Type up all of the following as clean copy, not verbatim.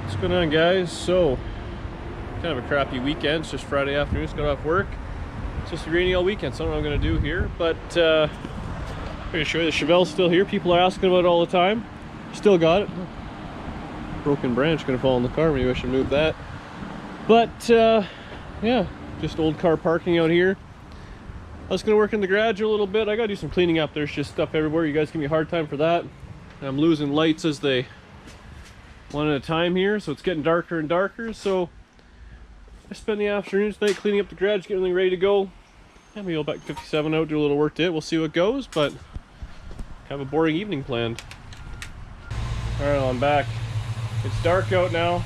What's going on, guys? So, kind of a crappy weekend. It's just Friday afternoon. Just got off work. It's just rainy all weekend, so I don't know what I'm going to do here. But I'm going to show you the Chevelle's still here. People are asking about it all the time. Still got it. Broken branch going to fall in the car. Maybe I should move that. But yeah, just old car parking out here. I was going to work in the garage a little bit. I got to do some cleaning up. There's just stuff everywhere. You guys give me a hard time for that. I'm losing lights as they one at a time here, so it's getting darker and darker. So I spent the afternoon tonight cleaning up the garage, getting everything ready to go. And maybe I'll back 57 out, do a little work to it. We'll see what goes, but have a boring evening planned. Alright, well, I'm back. It's dark out now.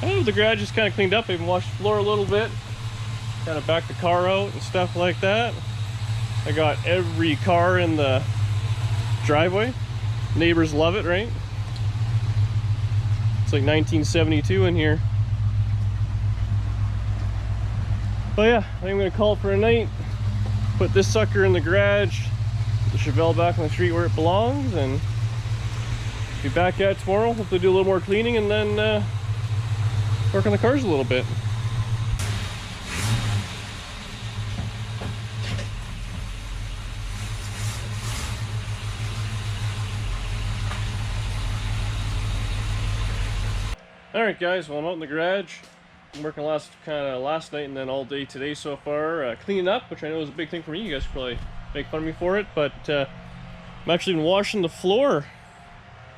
The garage is kind of cleaned up. I even washed the floor a little bit. Kind of backed the car out and stuff like that. I got every car in the driveway. Neighbors love it, right? It's like 1972 in here. But yeah, I think I'm gonna call it for a night. Put this sucker in the garage, put the Chevelle back on the street where it belongs, and be back at it tomorrow. Hopefully do a little more cleaning and then work on the cars a little bit. Alright guys, well I'm out in the garage. I'm working last night and then all day today so far. Cleaning up, which I know is a big thing for me. You guys probably make fun of me for it, but I'm actually been washing the floor.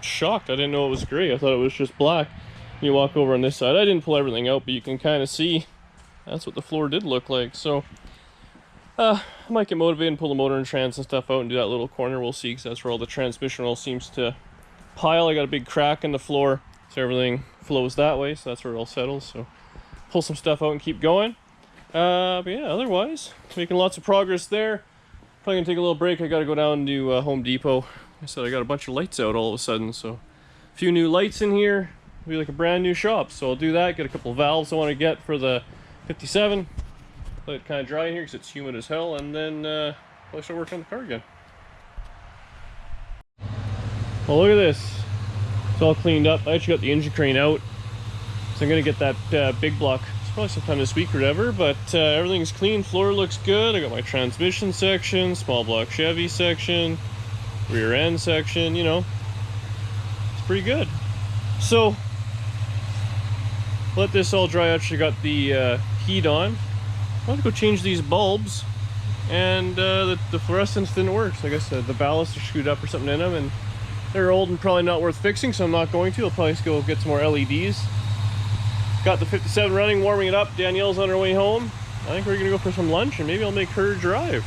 Shocked, I didn't know it was gray. I thought it was just black. You walk over on this side. I didn't pull everything out, but you can kind of see that's what the floor did look like. So I might get motivated and pull the motor and trans and stuff out and do that little corner. We'll see, because that's where all the transmission oil seems to pile. I got a big crack in the floor, so everything flows that way, so that's where it all settles. So pull some stuff out and keep going. But yeah, otherwise making lots of progress there. Probably gonna take a little break. I gotta go down to Home Depot. I said I got a bunch of lights out all of a sudden, so a few new lights in here. It'll be like a brand new shop, so I'll do that. Get a couple of valves I want to get for the 57. Let it kind of dry in here because it's humid as hell, and then I'll start working on the car again. Well, look at this. It's all cleaned up. I actually got the engine crane out, so I'm gonna get that big block. It's probably sometime this week or whatever, but everything's clean. Floor looks good. I got my transmission section, small block Chevy section, rear end section. You know, it's pretty good. So let this all dry out. She got the heat on. I want to go change these bulbs, and the fluorescence didn't work. So I guess the ballast is screwed up or something in them, and they're old and probably not worth fixing, so I'm not going to. I'll probably just go get some more LEDs. Got the 57 running, warming it up. Danielle's on her way home. I think we're gonna go for some lunch, and maybe I'll make her drive.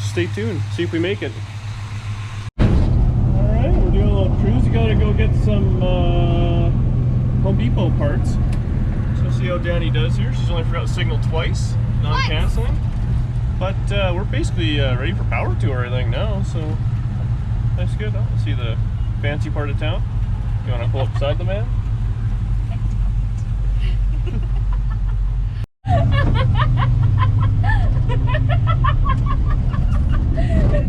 Stay tuned, see if we make it. Alright, we're doing a little cruise. You gotta go get some Home Depot parts. So see how Danny does here. She's only forgot to signal twice, non-canceling. But we're basically ready for power tour, I think, now, so that's good. Oh, let's see the fancy part of town. You want to pull up beside the man?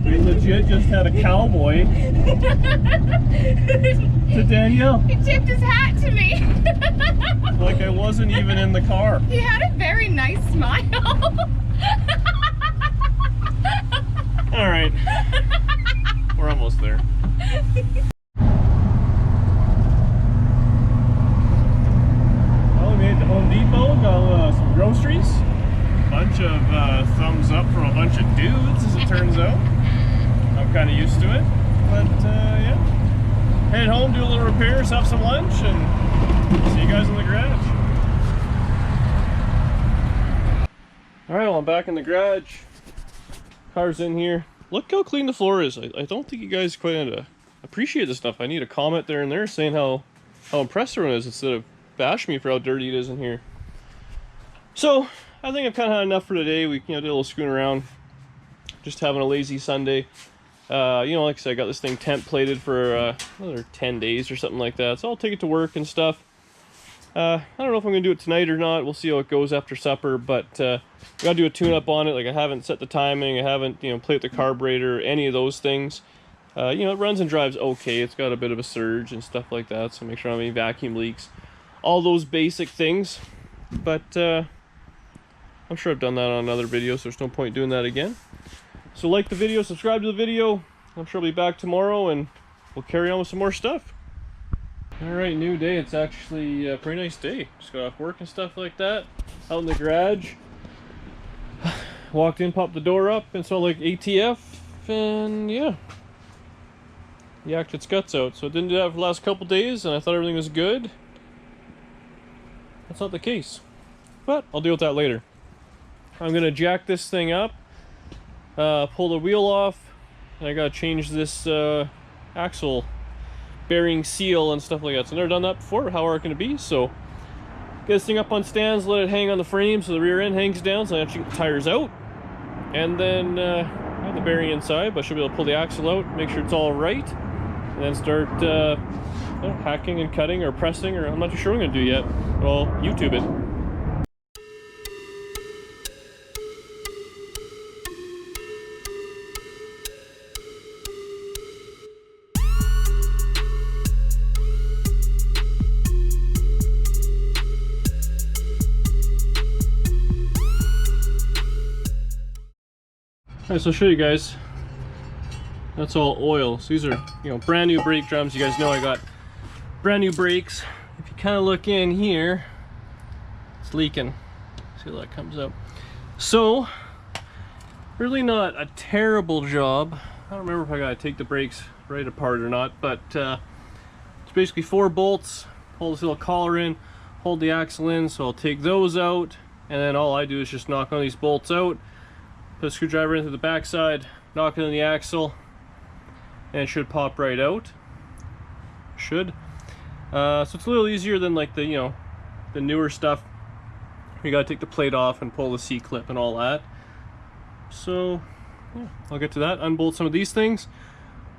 We legit just had a cowboy to Danielle. He tipped his hat to me. Like I wasn't even in the car. He had a very nice smile. All right, we're almost there. Well, we made it to Home Depot, got some groceries, bunch of thumbs up from a bunch of dudes, as it turns out. I'm kind of used to it, but yeah. Head home, do a little repairs, have some lunch, and see you guys in the garage. All right, well, I'm back in the garage. Car's in here. Look how clean the floor is. I don't think you guys quite appreciate this stuff. I need a comment there and there saying how impressed everyone is, instead of bashing me for how dirty it is in here. So I think I've kind of had enough for today. We did a little screwing around, just having a lazy Sunday. You know, like I said, I got this thing temp plated for another 10 days or something like that. So I'll take it to work and stuff. I don't know if I'm gonna do it tonight or not. We'll see how it goes after supper, but I gotta do a tune-up on it. Like, I haven't set the timing, I haven't, you know, played with the carburetor, any of those things. You know, it runs and drives okay. It's got a bit of a surge and stuff like that, so make sure I don't have any vacuum leaks. All those basic things. But I'm sure I've done that on another video, so there's no point doing that again. So like the video, subscribe to the video. I'm sure I'll be back tomorrow and we'll carry on with some more stuff. Alright, new day. It's actually a pretty nice day. Just got off work and stuff like that. Out in the garage. Walked in, popped the door up, and saw like ATF, and yeah. Yacked its guts out. So it didn't do that for the last couple days, and I thought everything was good. That's not the case. But I'll deal with that later. I'm gonna jack this thing up, pull the wheel off, and I gotta change this axle bearing seal and stuff like that. So I've never done that before. How hard can it be? So get this thing up on stands, let it hang on the frame so the rear end hangs down, so I actually get the tires out. And then I have the bearing inside, but I should be able to pull the axle out, make sure it's all right, and then start hacking and cutting or pressing, or I'm not too sure what I'm gonna do yet. But I'll YouTube it. Alright, so I'll show you guys. That's all oil. So these are, you know, brand new brake drums. You guys know I got brand new brakes. If you kind of look in here, it's leaking. See how that comes up. So, really not a terrible job. I don't remember if I gotta take the brakes right apart or not, but it's basically 4 bolts. Hold this little collar in, hold the axle in. So I'll take those out, and then all I do is just knock one of these bolts out. Put a screwdriver into the backside, knock it in the axle, and it should pop right out. Should. So it's a little easier than like the, you know, the newer stuff. You gotta take the plate off and pull the C-clip and all that. So yeah, I'll get to that. Unbolt some of these things.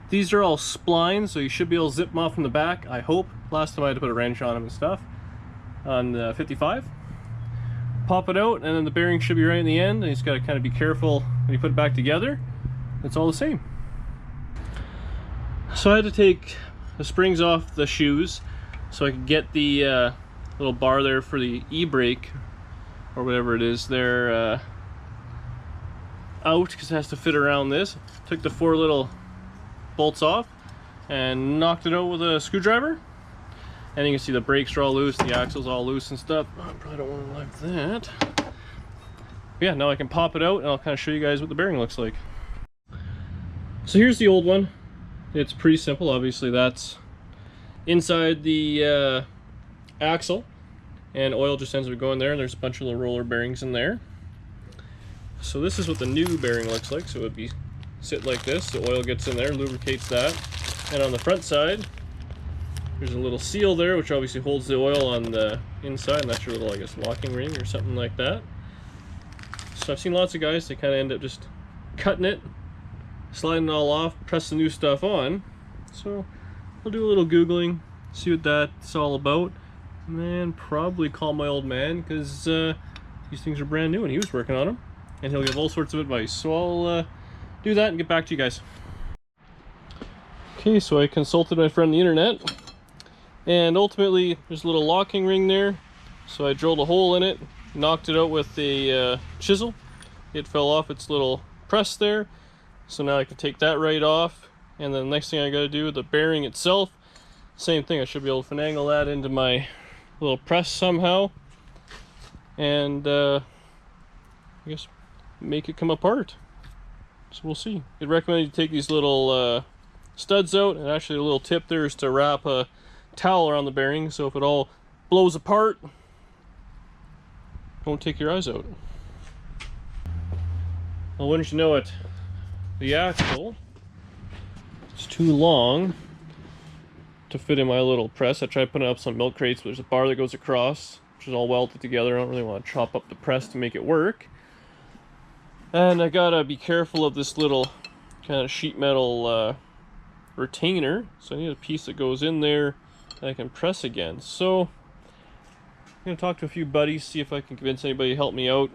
These are all splines, so you should be able to zip them off from the back, I hope. Last time I had to put a wrench on them and stuff. On the 55. Pop it out, and then the bearing should be right in the end, and you just got to kind of be careful when you put it back together. It's all the same. So I had to take the springs off the shoes so I could get the little bar there for the e-brake or whatever it is there out, because it has to fit around this. Took the 4 little bolts off and knocked it out with a screwdriver. And you can see the brakes are all loose, the axle's all loose and stuff. I probably don't want to like that. But yeah, now I can pop it out and I'll kind of show you guys what the bearing looks like. So here's the old one. It's pretty simple. Obviously that's inside the axle, and oil just ends up going there, and there's a bunch of little roller bearings in there. So this is what the new bearing looks like. So it would be sit like this, the oil gets in there, lubricates that. And on the front side, there's a little seal there, which obviously holds the oil on the inside, and that's your little, I guess, locking ring or something like that. So I've seen lots of guys, they kind of end up just cutting it, sliding it all off, press the new stuff on. So I'll do a little Googling, see what that's all about, and then probably call my old man, because these things are brand new and he was working on them, and he'll give all sorts of advice. So I'll do that and get back to you guys. Okay, so I consulted my friend on the internet. And ultimately, there's a little locking ring there, so I drilled a hole in it, knocked it out with a chisel. It fell off its little press there, so now I can take that right off. And then the next thing I got to do, the bearing itself, same thing. I should be able to finagle that into my little press somehow, and I guess make it come apart. So we'll see. I'd recommend you take these little studs out, and actually a little tip there is to wrap a towel around the bearing, so if it all blows apart, don't take your eyes out. Well, wouldn't you know it, the axle is too long to fit in my little press. I tried putting up some milk crates, but there's a bar that goes across, which is all welded together. I don't really want to chop up the press to make it work. And I gotta be careful of this little kind of sheet metal retainer, so I need a piece that goes in there that I can press again. So I'm gonna talk to a few buddies, see if I can convince anybody to help me out.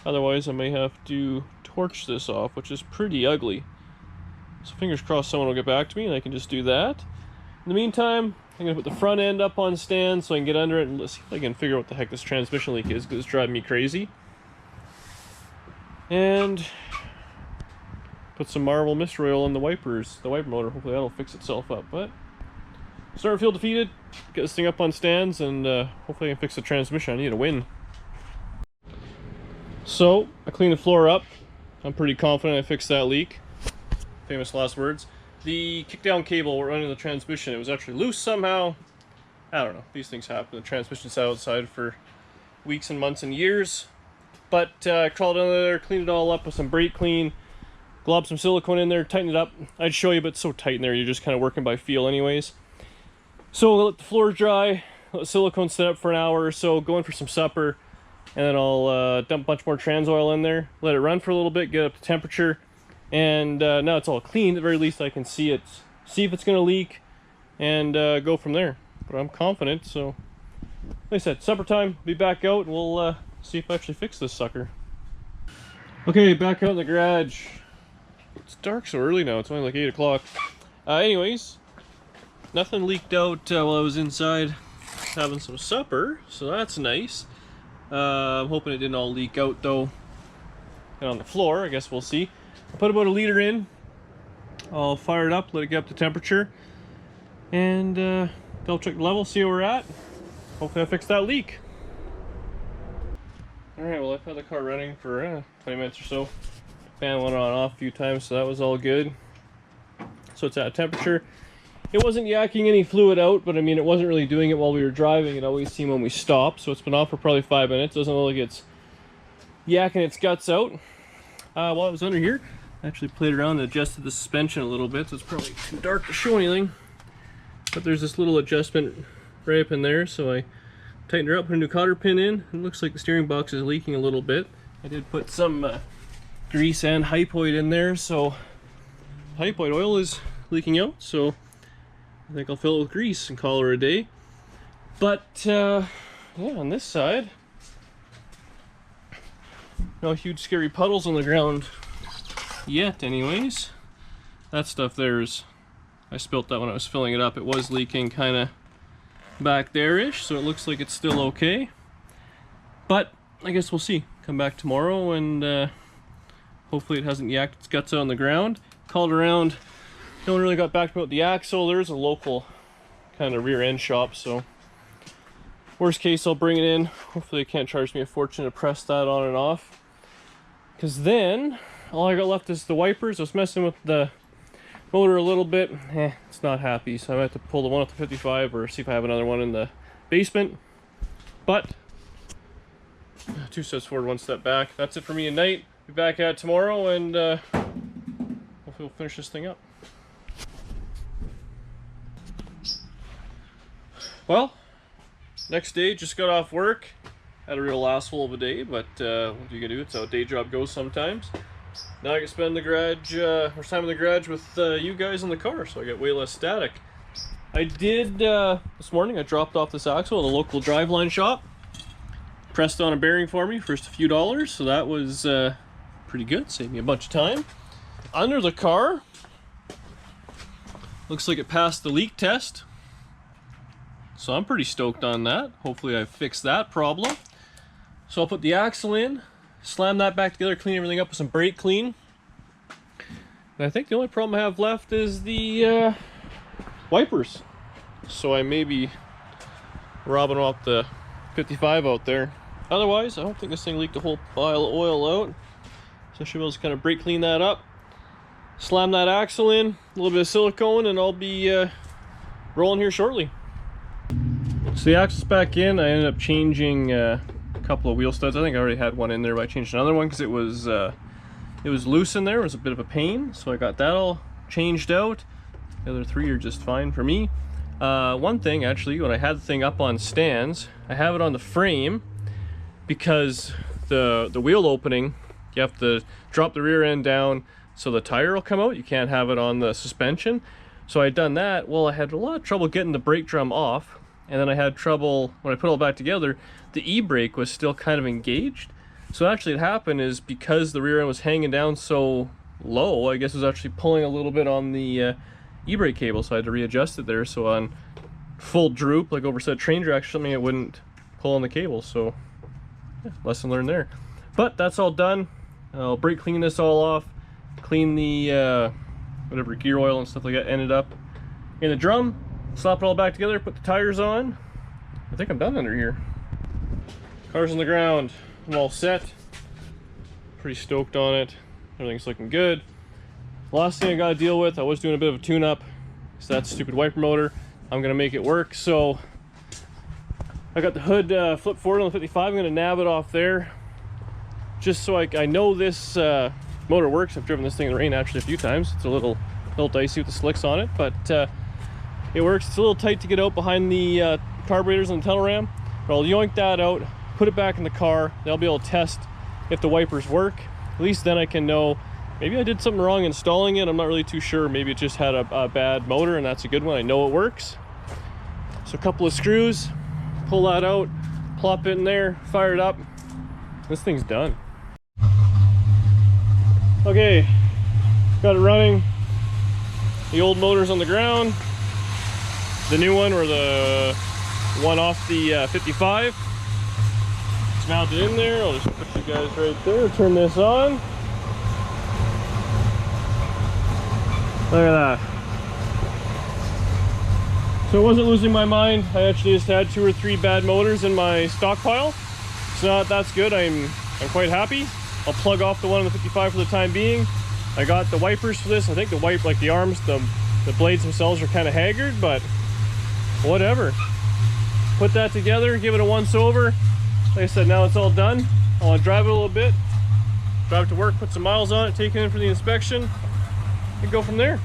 Otherwise I may have to torch this off, which is pretty ugly. So fingers crossed someone will get back to me and I can just do that. In the meantime, I'm going to put the front end up on stands so I can get under it and see if I can figure out what the heck this transmission leak is, because it's driving me crazy. And put some Marvel Mystery Oil in the wipers, the wiper motor. Hopefully that'll fix itself up. But starting to feel defeated. Get this thing up on stands and hopefully I can fix the transmission. I need a win. So I cleaned the floor up. I'm pretty confident I fixed that leak. Famous last words. The kickdown cable running the transmission, it was actually loose somehow. I don't know, these things happen. The transmission sat outside for weeks and months and years. But I crawled under there, cleaned it all up with some brake clean, globbed some silicone in there, tightened it up. I'd show you, but it's so tight in there, you're just kind of working by feel anyways. So we'll let the floor dry, let the silicone set up for an hour or so, go in for some supper, and then I'll dump a bunch more trans oil in there, let it run for a little bit, get up to temperature. And now it's all clean. At the very least I can see it, see if it's going to leak, and go from there. But I'm confident, so like I said, supper time, be back out, and we'll see if I actually fix this sucker. Okay, back out in the garage. It's dark so early now, it's only like 8 o'clock. Anyways, nothing leaked out while I was inside having some supper, so that's nice. I'm hoping it didn't all leak out though. And on the floor, I guess we'll see. Put about a liter in. I'll fire it up, let it get up to temperature, and double check the level, see where we're at. Hopefully I fixed that leak. Alright, well I've had the car running for 20 minutes or so. Fan went on and off a few times, so that was all good. So it's at temperature. It wasn't yakking any fluid out, but I mean it wasn't really doing it while we were driving. It always seemed when we stopped, so it's been off for probably 5 minutes. Doesn't look like it's yakking its guts out. While I was under here, I actually played around and adjusted the suspension a little bit, so it's probably too dark to show anything. But there's this little adjustment right up in there, so I tightened her up, put a new cotter pin in. It looks like the steering box is leaking a little bit. I did put some grease and hypoid in there, so hypoid oil is leaking out, so I think I'll fill it with grease and call her a day. But yeah, on this side, no huge scary puddles on the ground yet anyways. That stuff there's, I spilt that when I was filling it up. It was leaking kind of back there-ish, so it looks like it's still okay. But I guess we'll see. Come back tomorrow and hopefully it hasn't yacked its guts out on the ground. Called around, no one really got back to me about the axle. There's a local kind of rear end shop, so worst case I'll bring it in. Hopefully they can't charge me a fortune to press that on and off. Because then, all I got left is the wipers. I was messing with the motor a little bit. It's not happy, so I might have to pull the one up to 55 or see if I have another one in the basement. But, 2 steps forward, 1 step back. That's it for me tonight. Be back at tomorrow and hopefully we'll finish this thing up. Well, next day, just got off work. Had a real asshole of a day, but what are you gonna do? It's how a day job goes sometimes. Now I can spend the garage, or time in the garage with you guys in the car, so I get way less static. I did, this morning, I dropped off this axle at a local driveline shop. Pressed on a bearing for me for just a few dollars, so that was pretty good. Saved me a bunch of time. Under the car, looks like it passed the leak test. So I'm pretty stoked on that. Hopefully I fixed that problem. So I'll put the axle in, slam that back together, clean everything up with some brake clean. And I think the only problem I have left is the wipers. So I may be robbing off the 55 out there. Otherwise, I don't think this thing leaked a whole pile of oil out. So I should be able to kind of brake clean that up. Slam that axle in, a little bit of silicone, and I'll be rolling here shortly. So the axle's back in. I ended up changing a couple of wheel studs. I think I already had one in there, but I changed another one because it was loose in there. It was a bit of a pain, so I got that all changed out. The other 3 are just fine for me. One thing, actually, when I had the thing up on stands, I have it on the frame because the wheel opening, you have to drop the rear end down so the tire will come out. You can't have it on the suspension. So I had done that. Well, I had a lot of trouble getting the brake drum off. And then I had trouble, when I put it all back together, the e-brake was still kind of engaged. So actually what happened is because the rear end was hanging down so low. I guess it was actually pulling a little bit on the e-brake cable, so I had to readjust it there. So on full droop, like over said train track or something, it wouldn't pull on the cable. So yeah, lesson learned there. But that's all done. I'll brake clean this all off, clean the whatever gear oil and stuff like that ended up in the drum, slap it all back together, put the tires on. I think I'm done under here. Car's on the ground. I'm all set. Pretty stoked on it. Everything's looking good. Last thing I got to deal with, I was doing a bit of a tune-up. It's that stupid wiper motor. I'm going to make it work. So I got the hood flipped forward on the 55. I'm going to nab it off there. Just so I know this motor works. I've driven this thing in the rain actually a few times. It's a little dicey with the slicks on it, but it works. It's a little tight to get out behind the carburetors and the tunnel ram. But I'll yoink that out, put it back in the car. Then I'll be able to test if the wipers work. At least then I can know, maybe I did something wrong installing it. I'm not really too sure. Maybe it just had a bad motor, and that's a good one. I know it works. So a couple of screws, pull that out, plop it in there, fire it up. This thing's done. Okay, got it running. The old motor's on the ground. The new one, or the one off the 55. It's mounted in there. I'll just put you guys right there. Turn this on. Look at that. So I wasn't losing my mind. I actually just had 2 or 3 bad motors in my stockpile. So that's good. I'm quite happy. I'll plug off the one on the 55 for the time being. I got the wipers for this. I think the arms, the blades themselves are kind of haggard, but whatever. Put that together, give it a once over. Like I said, now it's all done. I want to drive it a little bit, drive it to work, put some miles on it, take it in for the inspection, and go from there.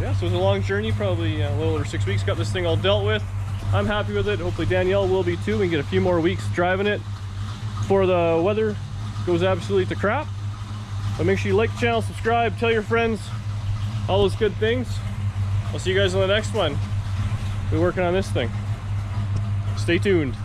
Yeah, so it was a long journey, probably a little over 6 weeks. Got this thing all dealt with. I'm happy with it. Hopefully Danielle will be too. We can get a few more weeks driving it before the weather goes absolutely to crap. But make sure you like the channel, subscribe, tell your friends, all those good things. I'll see you guys on the next one. We're working on this thing. Stay tuned.